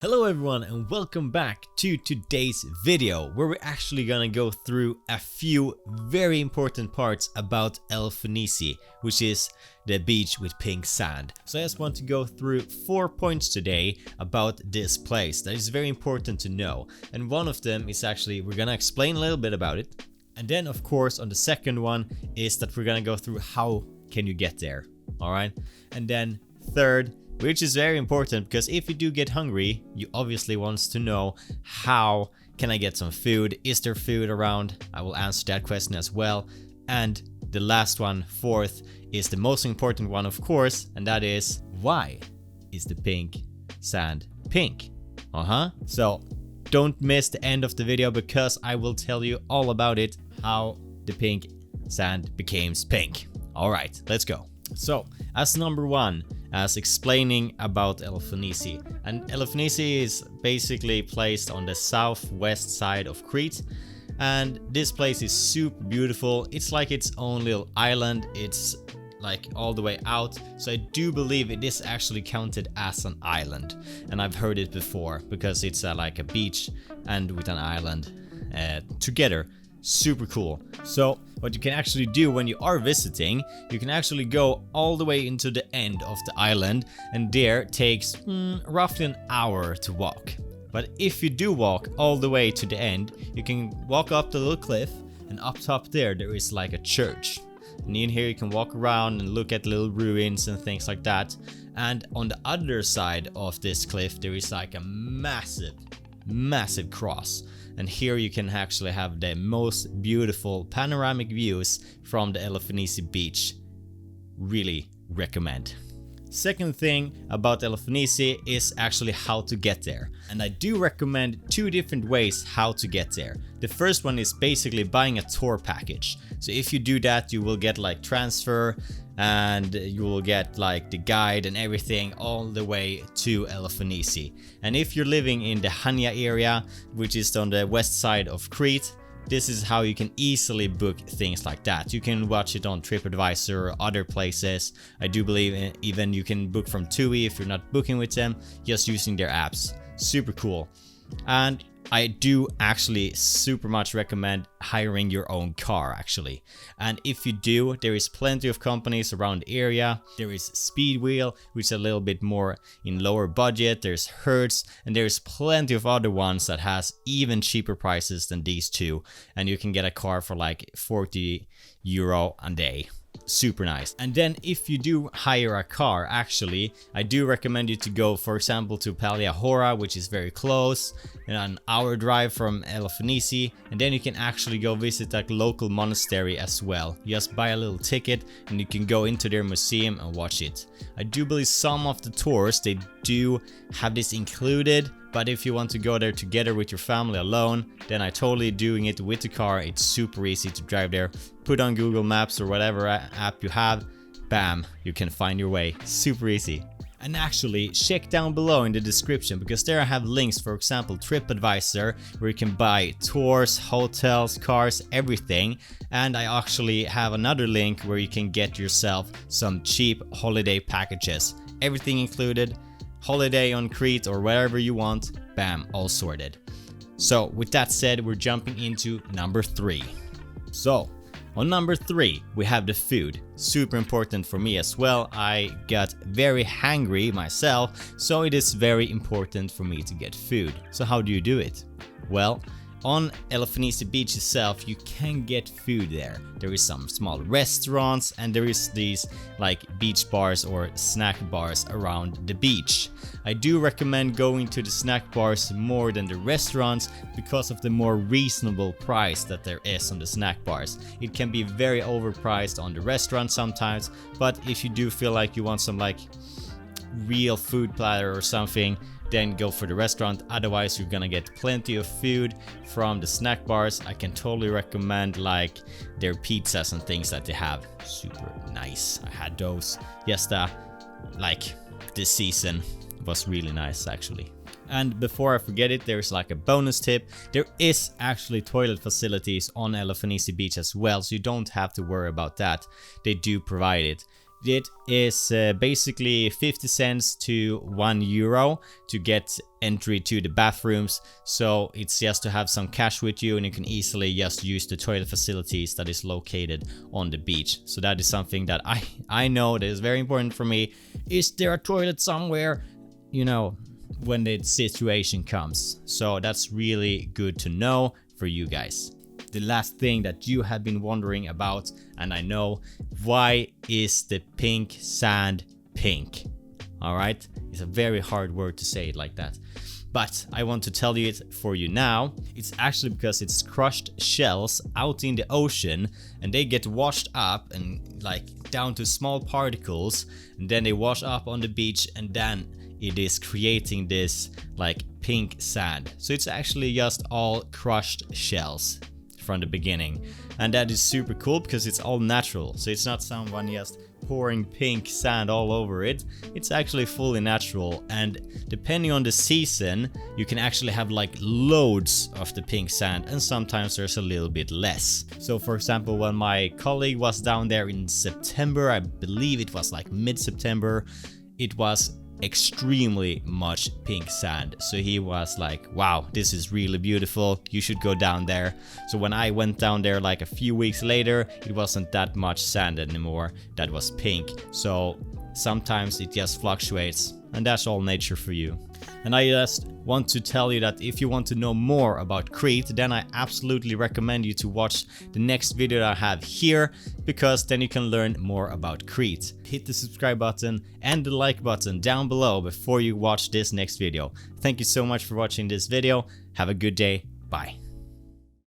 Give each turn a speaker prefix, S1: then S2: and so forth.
S1: Hello everyone and welcome back to today's video where we're actually gonna go through a few very important parts about Elafonisi, which is the beach with pink sand. So I just want to go through 4 points today about this place that is very important to know, and one of them is actually we're gonna explain a little bit about it, and then of course on the second one is that we're gonna go through how can you get there, alright, and then third, which is very important because if you do get hungry, you obviously want to know how can I get some food? Is there food around? I will answer that question as well. And the last one, fourth, is the most important one of course, and that is why is the pink sand pink? So don't miss the end of the video because I will tell you all about it, how the pink sand became pink. Alright, let's go. So as number one, as explaining about Elafonisi, and Elafonisi is basically placed on the southwest side of Crete, and this place is super beautiful. It's like its own little island. It's like all the way out, so I do believe it is actually counted as an island, and I've heard it before because it's like a beach and with an island together. Super cool. So what you can actually do when you are visiting, you can actually go all the way into the end of the island, and there takes roughly an hour to walk. But if you do walk all the way to the end, you can walk up the little cliff, and up top there is like a church, and in here you can walk around and look at little ruins and things like that. And on the other side of this cliff there is like a massive cross, and here you can actually have the most beautiful panoramic views from the Elafonisi Beach. Really recommend. Second thing about Elafonisi is actually how to get there, and I do recommend two different ways how to get there. The first one is basically buying a tour package. So if you do that, you will get like transfer, and you will get like the guide and everything all the way to Elafonisi. And if you're living in the Hania area, which is on the west side of Crete, this is how you can easily book things like that. You can watch it on TripAdvisor or other places. I do believe even you can book from TUI if you're not booking with them, just using their apps. Super cool. And I do actually super much recommend hiring your own car actually. And if you do, there is plenty of companies around the area. There is Speedwheel, which is a little bit more in lower budget. There's Hertz, and there's plenty of other ones that has even cheaper prices than these two. And you can get a car for like 40 euro a day. Super nice. And then if you do hire a car, actually I do recommend you to go for example to Hora, which is very close, an hour drive from Elafonisi, and then you can actually go visit that local monastery as well. You just buy a little ticket and you can go into their museum and watch it. I do believe some of the tours they do have this included, but if you want to go there together with your family alone, then I totally doing it with the car. It's super easy to drive there. Put on Google Maps or whatever app you have, bam, you can find your way. Super easy. And actually check down below in the description because there I have links, for example TripAdvisor, where you can buy tours, hotels, cars, everything. And I actually have another link where you can get yourself some cheap holiday packages. Everything included. Holiday on Crete or wherever you want, bam, all sorted. So with that said, we're jumping into number 3. So on number 3 we have the food. Super important for me as well. I got very hungry myself, so it is very important for me to get food. So how do you do it? Well, on Elafonisi Beach itself you can get food there. There is some small restaurants, and there is these like beach bars or snack bars around the beach. I do recommend going to the snack bars more than the restaurants because of the more reasonable price that there is on the snack bars. It can be very overpriced on the restaurant sometimes, but if you do feel like you want some like real food platter or something, then go for the restaurant. Otherwise you're gonna get plenty of food from the snack bars. I can totally recommend like their pizzas and things that they have. Super nice. I had those just like this season. It was really nice actually. And before I forget it, there's like a bonus tip. There is actually toilet facilities on Elafonisi Beach as well, so you don't have to worry about that. They do provide it. It is basically 50 cents to €1 to get entry to the bathrooms, so it's just to have some cash with you and you can easily just use the toilet facilities that is located on the beach. So that is something that I know that is very important for me. Is there a toilet somewhere? You know, when the situation comes. So that's really good to know for you guys. The last thing that you have been wondering about, and I know, why is the pink sand pink? All right, it's a very hard word to say it like that, but I want to tell you it for you now. It's actually because it's crushed shells out in the ocean and they get washed up and like down to small particles, and then they wash up on the beach, and then it is creating this like pink sand. So it's actually just all crushed shells from the beginning, and that is super cool because it's all natural. So it's not someone just pouring pink sand all over it. It's actually fully natural, and depending on the season you can actually have like loads of the pink sand, and sometimes there's a little bit less. So for example, when my colleague was down there in September, I believe it was like mid-September, it was extremely much pink sand. So he was like, wow, this is really beautiful, you should go down there. So when I went down there like a few weeks later, it wasn't that much sand anymore that was pink. So sometimes it just fluctuates, and that's all nature for you. And I just want to tell you that if you want to know more about Crete, then I absolutely recommend you to watch the next video that I have here, because then you can learn more about Crete. Hit the subscribe button and the like button down below before you watch this next video. Thank you so much for watching this video. Have a good day. Bye.